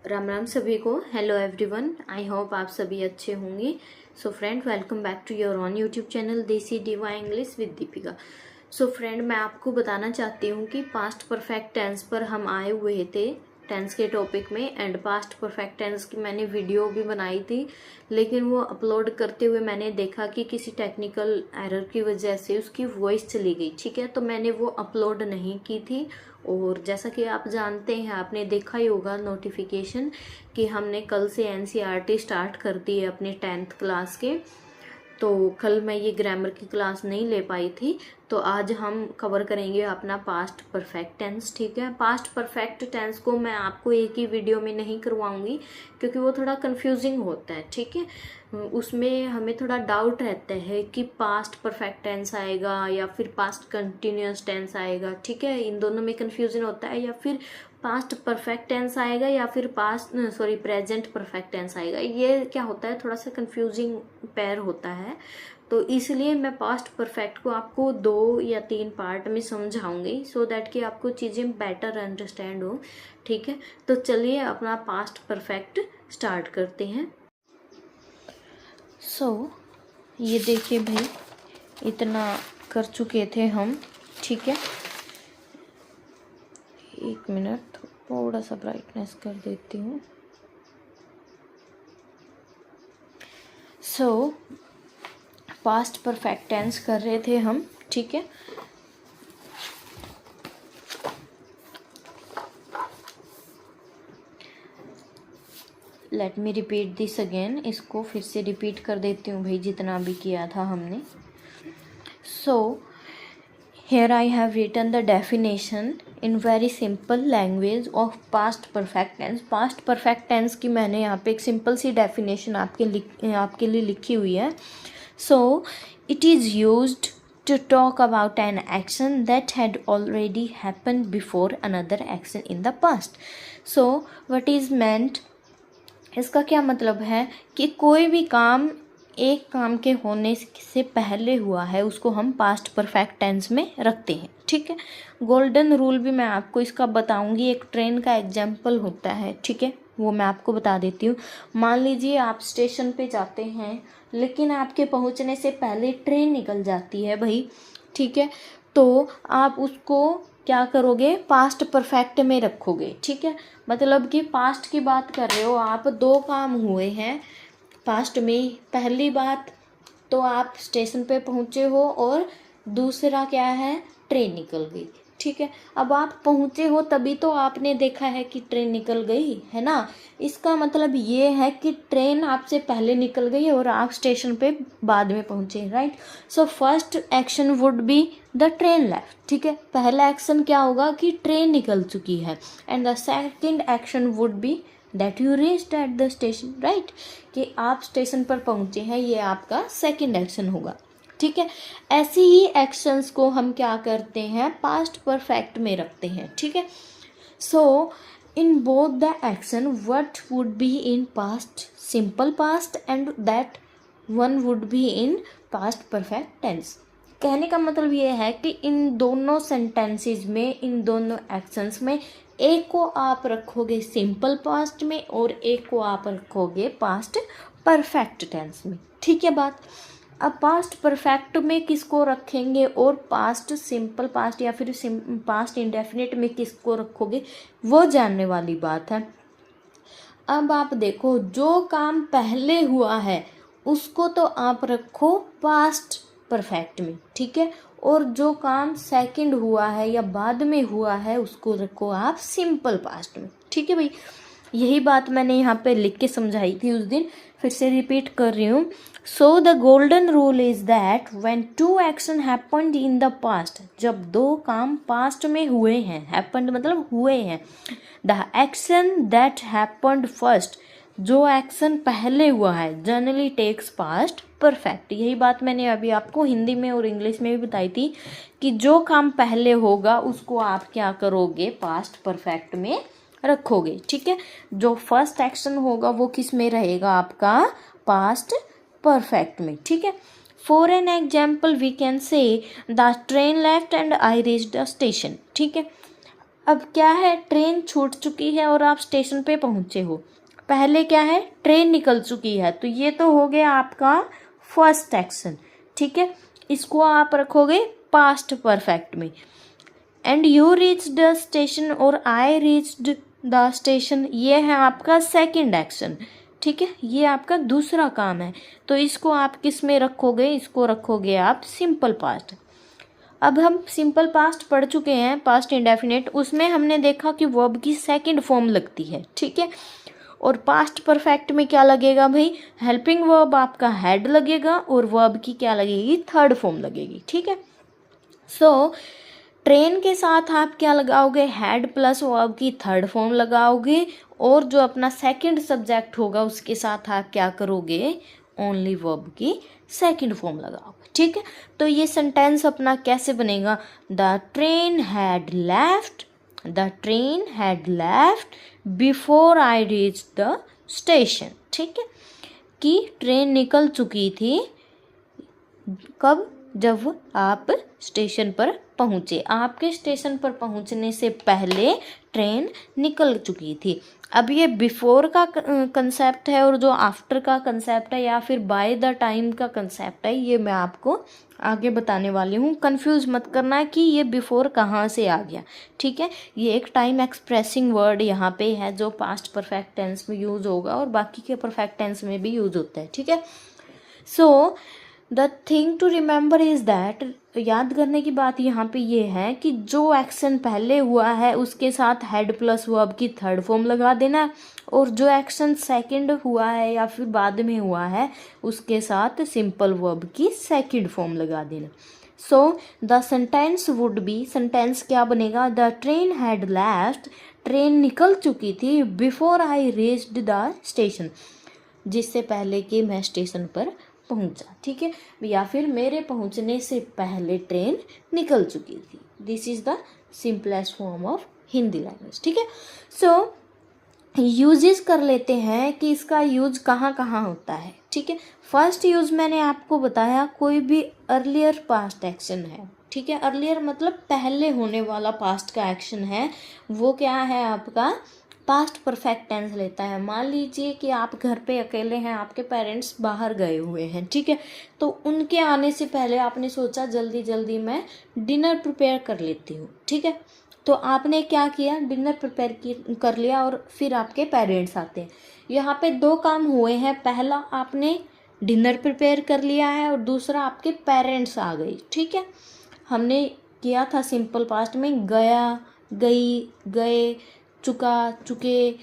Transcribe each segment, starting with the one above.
राम राम सभी को। Hello everyone, I hope आप सभी अच्छे होंगे। So friend, welcome back to your on YouTube channel Desi diva English with Deepika. So friend, मैं आपको बताना चाहती हूँ कि पास्ट परफेक्ट टेंस पर हम आए हुए थे टेंस के टॉपिक में, एंड पास्ट परफेक्ट टेंस की मैंने वीडियो भी बनाई थी, लेकिन वो अपलोड करते हुए मैंने देखा कि किसी टेक्निकल एरर की वजह से उसकी वॉइस चली गई। ठीक है, तो मैंने वो अपलोड नहीं की थी। और जैसा कि आप जानते हैं, आपने देखा ही होगा नोटिफिकेशन कि हमने कल से एनसीईआरटी स्टार्ट कर दी है अपने 10th क्लास के। तो कल मैं ये ग्रामर की क्लास नहीं ले पाई थी, तो आज हम कवर करेंगे अपना पास्ट परफेक्ट टेंस। ठीक है, पास्ट परफेक्ट टेंस को मैं आपको एक ही वीडियो में नहीं करवाऊंगी क्योंकि वो थोड़ा कंफ्यूजिंग होता है। ठीक है, उसमें हमें थोड़ा डाउट रहता है कि पास्ट परफेक्ट टेंस आएगा या फिर पास्ट कंटिन्यूअस टेंस आएगा। ठीक है, इन दोनों में कंफ्यूजन होता है, या फिर पास्ट परफेक्ट टेंस आएगा या फिर प्रेजेंट परफेक्ट टेंस आएगा। ये क्या होता है, थोड़ा सा कंफ्यूजिंग पैर होता है। तो इसलिए मैं पास्ट परफेक्ट को आपको 2 या 3 पार्ट में समझाऊंगी, सो दैट कि आपको चीज़ें बेटर अंडरस्टैंड हो। ठीक है, तो चलिए अपना पास्ट परफेक्ट स्टार्ट करते हैं। ये देखिए भाई, इतना कर चुके थे हम। ठीक है, एक मिनट, थोड़ा सा ब्राइटनेस कर देती हूँ। पास्ट परफेक्ट टेंस कर रहे थे हम। ठीक है, let me repeat this again. इसको फिर से रिपीट कर देती हूँ भाई, जितना भी किया था हमने। Here I have written the definition in very simple language of past perfect tense. Past perfect tense की मैंने यहाँ पे एक सिंपल सी डेफिनेशन आपके लिए लिखी हुई है। So it is used to talk about an action that had already happened before another action in the past. So what is meant, इसका क्या मतलब है कि कोई भी काम एक काम के होने से पहले हुआ है, उसको हम पास्ट परफेक्ट टेंस में रखते हैं। ठीक है, गोल्डन रूल भी मैं आपको इसका बताऊंगी। एक ट्रेन का एग्जाम्पल होता है, ठीक है, वो मैं आपको बता देती हूँ। मान लीजिए आप स्टेशन पे जाते हैं, लेकिन आपके पहुँचने से पहले ट्रेन निकल जाती है भाई। ठीक है, तो आप उसको क्या करोगे, पास्ट परफेक्ट में रखोगे। ठीक है, मतलब कि पास्ट की बात कर रहे हो आप, 2 काम हुए हैं पास्ट में। पहली बात तो आप स्टेशन पे पहुँचे हो, और दूसरा क्या है, ट्रेन निकल गई। ठीक है, अब आप पहुँचे हो तभी तो आपने देखा है कि ट्रेन निकल गई है ना। इसका मतलब ये है कि ट्रेन आपसे पहले निकल गई और आप स्टेशन पे बाद में पहुँचे, right. So first action would be the train left. ठीक है, पहला एक्शन क्या होगा कि ट्रेन निकल चुकी है, and the second action would be that you reached at the station, right, कि आप स्टेशन पर पहुँचे हैं, ये आपका सेकेंड एक्शन होगा। ठीक है, ऐसे ही एक्शंस को हम क्या करते हैं, पास्ट परफेक्ट में रखते हैं। ठीक है, so in both the action what would be in past simple past, and that one would be in past perfect tense. कहने का मतलब ये है कि इन दोनों सेंटेंसेस में, इन दोनों एक्शंस में, एक को आप रखोगे सिंपल पास्ट में और एक को आप रखोगे पास्ट परफेक्ट टेंस में। ठीक है बात। अब पास्ट परफेक्ट में किसको रखेंगे और पास्ट सिंपल पास्ट या फिर पास्ट इंडेफिनिट में किसको रखोगे, वो जानने वाली बात है। अब आप देखो, जो काम पहले हुआ है उसको तो आप रखो पास्ट परफेक्ट में। ठीक है, और जो काम सेकंड हुआ है या बाद में हुआ है उसको रखो आप सिंपल पास्ट में। ठीक है भाई, यही बात मैंने यहाँ पे लिख के समझाई थी उस दिन, फिर से रिपीट कर रही हूँ। So the golden rule is that when 2 action happened in the past, जब 2 काम पास्ट में हुए हैं, हैपेंड मतलब हुए हैं, the action that happened first, जो एक्शन पहले हुआ है, जनरली टेक्स पास्ट परफेक्ट। यही बात मैंने अभी आपको हिंदी में और इंग्लिश में भी बताई थी कि जो काम पहले होगा उसको आप क्या करोगे, पास्ट परफेक्ट में रखोगे। ठीक है, जो फर्स्ट एक्शन होगा वो किस में रहेगा, आपका पास्ट परफेक्ट में। ठीक है, for an example we can say the train left and I reached the station. ठीक है, अब क्या है, ट्रेन छूट चुकी है और आप स्टेशन पे पहुँचे हो। पहले क्या है, ट्रेन निकल चुकी है, तो ये तो हो गया आपका फर्स्ट एक्शन, ठीक है। इसको आप रखोगे पास्ट परफेक्ट में। And you reach the station और आई रीच्ड द स्टेशन, ये है आपका सेकंड एक्शन, ठीक है। ये आपका दूसरा काम है, तो इसको आप किस में रखोगे, इसको रखोगे आप सिंपल पास्ट। अब हम सिंपल पास्ट पढ़ चुके हैं, पास्ट इंडेफिनिट, उसमें हमने देखा कि वर्ब की सेकंड फॉर्म लगती है, ठीक है। और पास्ट परफेक्ट में क्या लगेगा भाई, हेल्पिंग वर्ब आपका हैड लगेगा और वर्ब की क्या लगेगी, थर्ड फॉर्म लगेगी, ठीक है। सो ट्रेन के साथ आप क्या लगाओगे, हैड प्लस वर्ब की थर्ड फॉर्म लगाओगे, और जो अपना सेकंड सब्जेक्ट होगा उसके साथ आप क्या करोगे, ओनली वर्ब की सेकंड फॉर्म लगाओगे, ठीक है। तो ये सेंटेंस अपना कैसे बनेगा, the train had left before I reach the station, ठीक है। कि ट्रेन निकल चुकी थी, कब, जब आप स्टेशन पर पहुँचे, आपके स्टेशन पर पहुँचने से पहले ट्रेन निकल चुकी थी। अब ये बिफोर का कंसेप्ट है और जो आफ्टर का कंसेप्ट है या फिर बाय द टाइम का कंसेप्ट है, ये मैं आपको आगे बताने वाली हूँ। कंफ्यूज मत करना कि ये बिफोर कहाँ से आ गया, ठीक है। ये एक टाइम एक्सप्रेसिंग वर्ड यहाँ पे है जो पास्ट परफेक्ट टेंस में यूज़ होगा और बाकी के परफेक्ट टेंस में भी यूज़ होता है, ठीक है। So the thing to remember is that, याद करने की बात यहाँ पे ये है कि जो एक्शन पहले हुआ है उसके साथ हेड प्लस वर्ब की थर्ड फॉर्म लगा देना, और जो एक्शन सेकंड हुआ है या फिर बाद में हुआ है उसके साथ सिंपल वर्ब की सेकंड फॉर्म लगा देना। So the sentence would be, sentence क्या बनेगा, the train had left, train निकल चुकी थी, before I reached the station, जिससे पहले कि मैं स्टेशन पर पहुंचा, ठीक है। या फिर मेरे पहुंचने से पहले ट्रेन निकल चुकी थी। This is the simplest form of Hindi language, ठीक है। सो यूजेस कर लेते हैं कि इसका यूज कहाँ कहाँ होता है, ठीक है। फर्स्ट यूज मैंने आपको बताया, कोई भी अर्लियर पास्ट एक्शन है, ठीक है। अर्लियर मतलब पहले होने वाला पास्ट का एक्शन है, वो क्या है आपका पास्ट परफेक्ट टेंस लेता है। मान लीजिए कि आप घर पे अकेले हैं, आपके पेरेंट्स बाहर गए हुए हैं, ठीक है। तो उनके आने से पहले आपने सोचा जल्दी जल्दी मैं डिनर प्रिपेयर कर लेती हूँ, ठीक है। तो आपने क्या किया, डिनर प्रिपेयर कर लिया और फिर आपके पेरेंट्स आते हैं। यहाँ पे दो काम हुए हैं, पहला आपने डिनर प्रिपेयर कर लिया है और दूसरा आपके पेरेंट्स आ गए, ठीक है। हमने किया था सिंपल पास्ट में गया, गई, गए, चुका, चुके,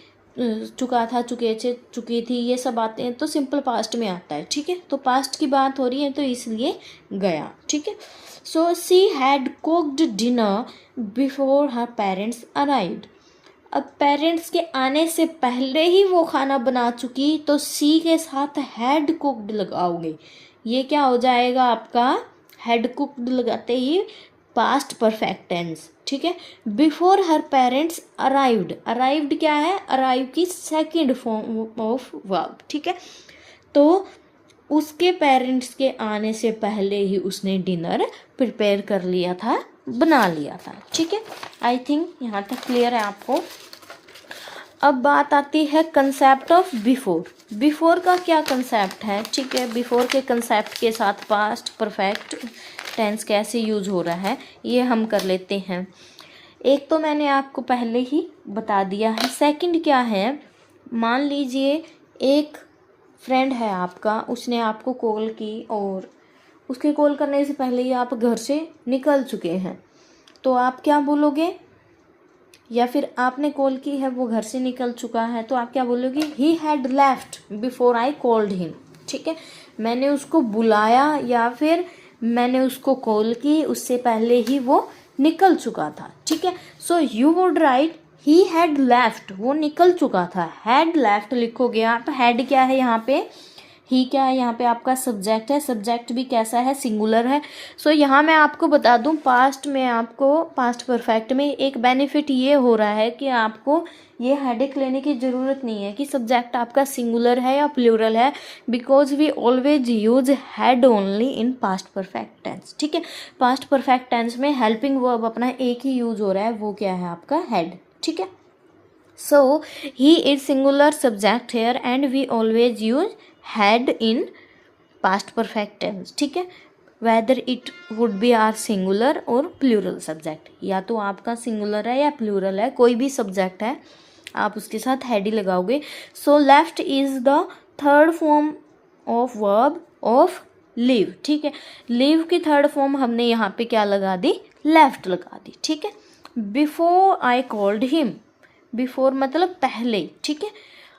चुका था, चुके थे, चुकी थी, ये सब आते हैं तो सिंपल पास्ट में आता है, ठीक है। तो पास्ट की बात हो रही है तो इसलिए गया, ठीक है। So she had cooked dinner before her parents arrived. अब पेरेंट्स के आने से पहले ही वो खाना बना चुकी, तो सी के साथ हैड कुक्ड लगाओगे, ये क्या हो जाएगा आपका, हैड कुक्ड लगाते ही पास्ट परफेक्ट टेंस, ठीक है। Before her parents arrived, arrived क्या है, अराइव की सेकंड फॉर्म ऑफ वर्ब, ठीक है। तो उसके पेरेंट्स के आने से पहले ही उसने डिनर प्रिपेयर कर लिया था, बना लिया था, ठीक है। आई थिंक यहाँ तक क्लियर है आपको। अब बात आती है कंसेप्ट ऑफ बिफोर। बिफोर का क्या कंसेप्ट है, ठीक है। बिफोर के कंसेप्ट के साथ पास्ट परफेक्ट टेंस कैसे यूज हो रहा है ये हम कर लेते हैं। एक तो मैंने आपको पहले ही बता दिया है। सेकंड क्या है, मान लीजिए एक फ्रेंड है आपका, उसने आपको कॉल की और उसके कॉल करने से पहले ही आप घर से निकल चुके हैं, तो आप क्या बोलोगे, या फिर आपने कॉल की है, वो घर से निकल चुका है, तो आप क्या बोलोगे, ही had left before I called him, ठीक है। मैंने उसको बुलाया या फिर मैंने उसको कॉल की, उससे पहले ही वो निकल चुका था, ठीक है। So you would write he had left, वो निकल चुका था, हैड लेफ्ट लिखोगे आप। हैड क्या है यहाँ पे, ही क्या है यहाँ पे आपका सब्जेक्ट है, सब्जेक्ट भी कैसा है, सिंगुलर है। सो यहाँ मैं आपको बता दूँ, पास्ट में आपको पास्ट परफेक्ट में एक बेनिफिट ये हो रहा है कि आपको ये हेडेक लेने की ज़रूरत नहीं है कि सब्जेक्ट आपका सिंगुलर है या प्लूरल है, because we always use had only in past perfect tense. ठीक है, पास्ट परफेक्ट टेंस में हेल्पिंग वर्ब अपना एक ही यूज हो रहा है, वो क्या है आपका हैड। ठीक है, so he is singular subject here and we always use had in past perfect tense. ठीक है, whether it would be are singular और प्लूरल सब्जेक्ट, या तो आपका सिंगुलर है या प्लूरल है, कोई भी सब्जेक्ट है आप उसके साथ हैड ही लगाओगे। So left is the third form of verb of live. ठीक है, लिव की थर्ड फॉर्म हमने यहाँ पे क्या लगा दी, लेफ्ट लगा दी। ठीक है, before I called him, before मतलब पहले। ठीक है,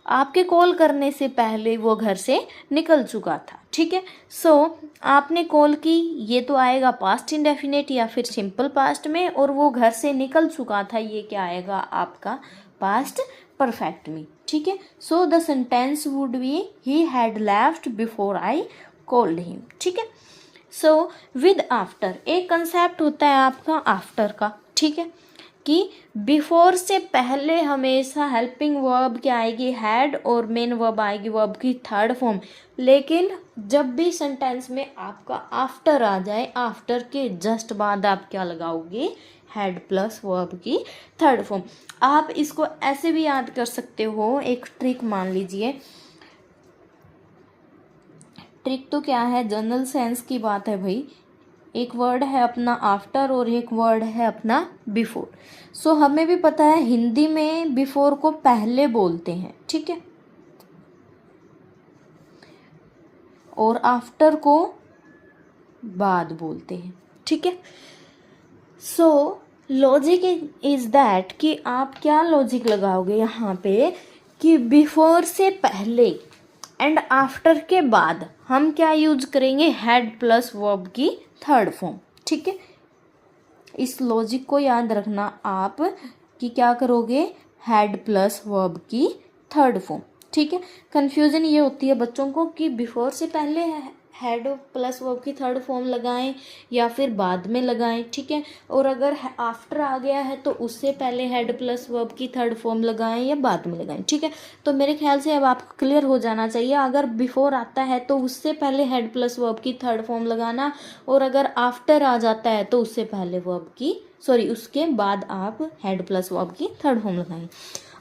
आपके कॉल करने से पहले वो घर से निकल चुका था। ठीक है, सो आपने कॉल की, ये तो आएगा पास्ट इंडेफिनिट या फिर सिंपल पास्ट में, और वो घर से निकल चुका था, ये क्या आएगा आपका पास्ट परफेक्ट में। ठीक है, so the sentence would be he had left before I called him. ठीक है, सो विद आफ्टर एक कंसेप्ट होता है आपका आफ्टर का। ठीक है, कि बिफोर से पहले हमेशा हेल्पिंग वर्ब क्या आएगी, हैड, और मेन वर्ब आएगी वर्ब की थर्ड फॉर्म। लेकिन जब भी सेंटेंस में आपका आफ्टर आ जाए, आफ्टर के जस्ट बाद आप क्या लगाओगे, हैड प्लस वर्ब की थर्ड फॉर्म। आप इसको ऐसे भी याद कर सकते हो, एक ट्रिक मान लीजिए। ट्रिक तो क्या है, जनरल सेंस की बात है भाई। एक वर्ड है अपना आफ्टर और एक वर्ड है अपना बिफोर। सो हमें भी पता है हिंदी में बिफोर को पहले बोलते हैं। ठीक है, और आफ्टर को बाद बोलते हैं। ठीक है, सो लॉजिक इज दैट कि आप क्या लॉजिक लगाओगे यहाँ पे, कि बिफोर से पहले एंड आफ्टर के बाद हम क्या यूज करेंगे, हैड प्लस वर्ब की थर्ड फॉर्म। ठीक है, इस लॉजिक को याद रखना आप कि क्या करोगे, हैड प्लस वर्ब की थर्ड फॉर्म। ठीक है, कंफ्यूजन ये होती है बच्चों को कि बिफोर से पहले हैड प्लस वर्ब की थर्ड फॉर्म लगाएं या फिर बाद में लगाएं। ठीक है, और अगर आफ्टर आ गया है तो उससे पहले हैड प्लस वर्ब की थर्ड फॉर्म लगाएं या बाद में लगाएं। ठीक है, तो मेरे ख्याल से अब आपको क्लियर हो जाना चाहिए, अगर बिफोर आता है तो उससे पहले हैड प्लस वर्ब की थर्ड फॉर्म लगाना, और अगर आफ्टर आ जाता है तो उससे पहले उसके बाद आप हैड प्लस वर्ब की थर्ड फॉर्म लगाएं।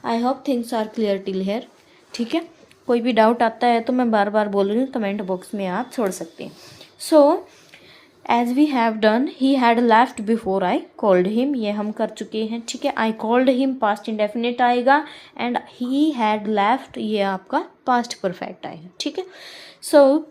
I hope things are clear till here. ठीक है, कोई भी डाउट आता है तो मैं बार बार बोल रही हूँ, कमेंट बॉक्स में आप छोड़ सकते हैं। So as we have done, he had left before I called him, ये हम कर चुके हैं। ठीक है, I called him past indefinite आएगा, एंड ही हैड लेफ्ट ये आपका पास्ट परफेक्ट आएगा। ठीक है, so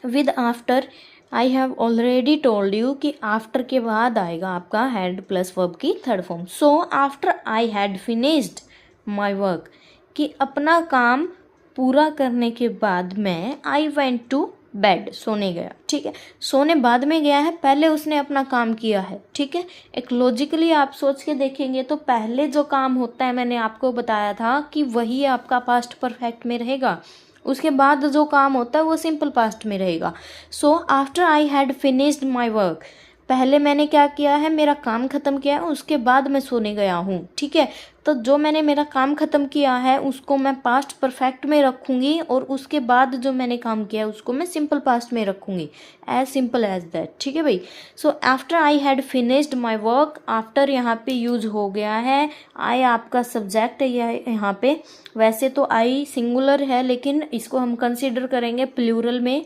with after I have already told you कि आफ्टर के बाद आएगा आपका हैड प्लस वर्ब की third form. So after I had finished my work, कि अपना काम पूरा करने के बाद मैं आई वेंट टू बेड, सोने गया। ठीक है, सोने बाद में गया है, पहले उसने अपना काम किया है। ठीक है, एक लॉजिकली आप सोच के देखेंगे तो पहले जो काम होता है, मैंने आपको बताया था कि वही आपका पास्ट परफेक्ट में रहेगा, उसके बाद जो काम होता है वो सिंपल पास्ट में रहेगा। सो after I had finished my work, पहले मैंने क्या किया है, मेरा काम ख़त्म किया है, उसके बाद मैं सोने गया हूँ। ठीक है, तो जो मैंने मेरा काम ख़त्म किया है उसको मैं पास्ट परफेक्ट में रखूँगी, और उसके बाद जो मैंने काम किया है उसको मैं सिंपल पास्ट में रखूँगी, एज सिंपल एज दैट। ठीक है भाई, सो after I had finished my work, after यहाँ पे यूज हो गया है, आई आपका सब्जेक्ट है यहाँ पे। वैसे तो आई सिंगुलर है, लेकिन इसको हम कंसिडर करेंगे प्लूरल में,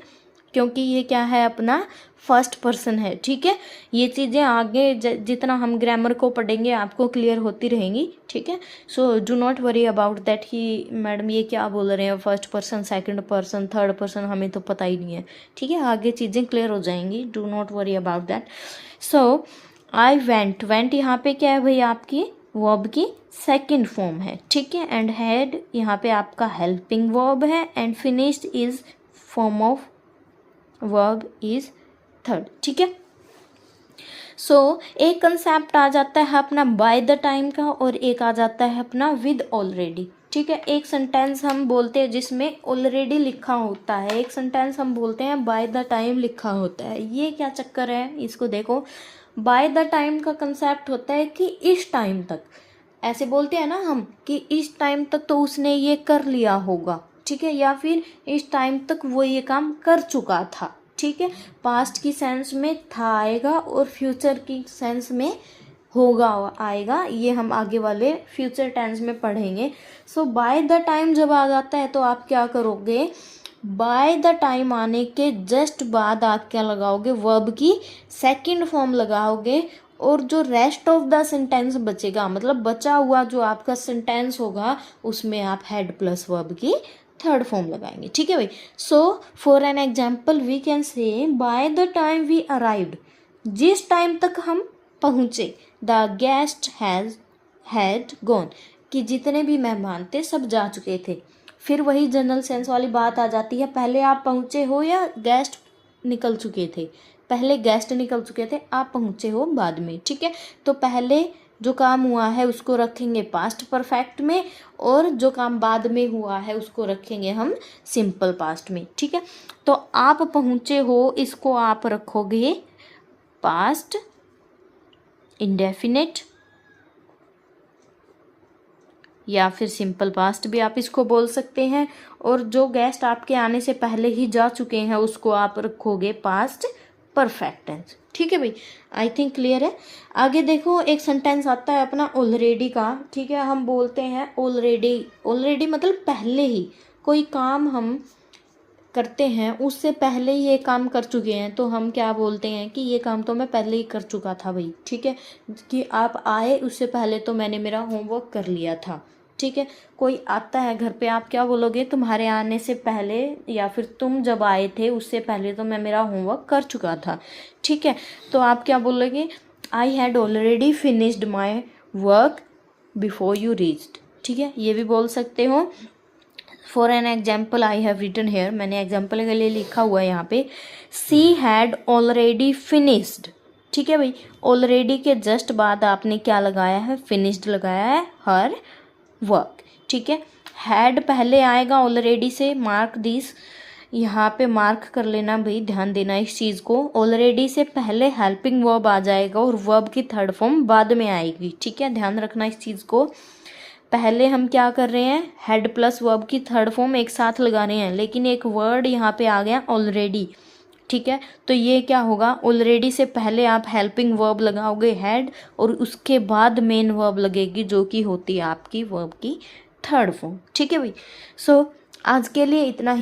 क्योंकि ये क्या है अपना फर्स्ट पर्सन है। ठीक है, ये चीज़ें आगे जितना हम ग्रामर को पढ़ेंगे आपको क्लियर होती रहेंगी। ठीक है, so do not worry about that कि मैडम ये क्या बोल रहे हैं, first person, second person, third person, हमें तो पता ही नहीं है। ठीक है, आगे चीज़ें क्लियर हो जाएंगी, do not worry about that. So I went, went यहाँ पे क्या है भाई, आपकी वर्ब की सेकंड फॉर्म है। ठीक है, एंड हैड यहाँ पे आपका हेल्पिंग वर्ब है, and finished is form of verb is third. ठीक है, सो एक कंसेप्ट आ जाता है अपना बाय द टाइम का, और एक आ जाता है अपना विद ऑलरेडी। ठीक है, एक सेंटेंस हम बोलते हैं जिसमें ऑलरेडी लिखा होता है, एक सेंटेंस हम बोलते हैं बाय द टाइम लिखा होता है। ये क्या चक्कर है, इसको देखो। बाय द टाइम का कंसेप्ट होता है कि इस टाइम तक, ऐसे बोलते हैं ना हम कि इस टाइम तक तो उसने ये कर लिया होगा, ठीक है, या फिर इस टाइम तक वो ये काम कर चुका था, ठीक है। पास्ट की सेंस में था आएगा और फ्यूचर की सेंस में होगा आएगा, ये हम आगे वाले फ्यूचर टेंस में पढ़ेंगे। सो बाय द टाइम जब आ जाता है तो आप क्या करोगे, बाय द टाइम आने के जस्ट बाद आप क्या लगाओगे, वर्ब की सेकंड फॉर्म लगाओगे, और जो रेस्ट ऑफ द सेंटेंस बचेगा, मतलब बचा हुआ जो आपका सेंटेंस होगा, उसमें आप हेड प्लस वर्ब की थर्ड फॉर्म लगाएंगे, ठीक है भाई। So for an example we can say by the time we arrived, जिस टाइम तक हम पहुँचे, द गेस्ट हैड गॉन, कि जितने भी मेहमान थे सब जा चुके थे। फिर वही जनरल सेंस वाली बात आ जाती है, पहले आप पहुँचे हो या गेस्ट निकल चुके थे, पहले गेस्ट निकल चुके थे, आप पहुँचे हो बाद में, ठीक है। तो पहले जो काम हुआ है उसको रखेंगे पास्ट परफेक्ट में, और जो काम बाद में हुआ है उसको रखेंगे हम सिंपल पास्ट में, ठीक है। तो आप पहुँचे हो, इसको आप रखोगे पास्ट इंडेफिनिट, या फिर सिंपल पास्ट भी आप इसको बोल सकते हैं, और जो गेस्ट आपके आने से पहले ही जा चुके हैं उसको आप रखोगे पास्ट परफेक्ट टेंस, ठीक है भाई। आई थिंक क्लियर है। आगे देखो, एक सेंटेंस आता है अपना ऑलरेडी का, ठीक है। हम बोलते हैं ऑलरेडी, ऑलरेडी मतलब पहले ही, कोई काम हम करते हैं उससे पहले ही ये काम कर चुके हैं, तो हम क्या बोलते हैं कि ये काम तो मैं पहले ही कर चुका था भाई, ठीक है। कि आप आए उससे पहले तो मैंने मेरा होमवर्क कर लिया था, ठीक है। कोई आता है घर पे, आप क्या बोलोगे, तुम्हारे आने से पहले, या फिर तुम जब आए थे उससे पहले तो मैं मेरा होमवर्क कर चुका था, ठीक है। तो आप क्या बोलोगे, I had already finished my work before you reached, ठीक है, ये भी बोल सकते हो। For an example I have written here, मैंने एग्जाम्पल के लिए लिखा हुआ है यहाँ पे, सी हैड ऑलरेडी फिनिश्ड, ठीक है भाई। ऑलरेडी के जस्ट बाद आपने क्या लगाया है, फिनिश्ड लगाया है हर वर्क, ठीक है। हैड पहले आएगा ऑलरेडी से, मार्क दिस, यहाँ पे मार्क कर लेना भाई, ध्यान देना इस चीज़ को। ऑलरेडी से पहले हेल्पिंग वर्ब आ जाएगा और वर्ब की थर्ड फॉर्म बाद में आएगी, ठीक है, ध्यान रखना इस चीज़ को। पहले हम क्या कर रहे हैं, हेड प्लस वर्ब की थर्ड फॉर्म एक साथ लगा रहे हैं, लेकिन एक वर्ड यहाँ पे आ गया ऑलरेडी, ठीक है। तो ये क्या होगा, ऑलरेडी से पहले आप हेल्पिंग वर्ब लगाओगे हेड, और उसके बाद मेन वर्ब लगेगी जो कि होती है आपकी वर्ब की थर्ड फॉर्म, ठीक है भाई। सो आज के लिए इतना ही।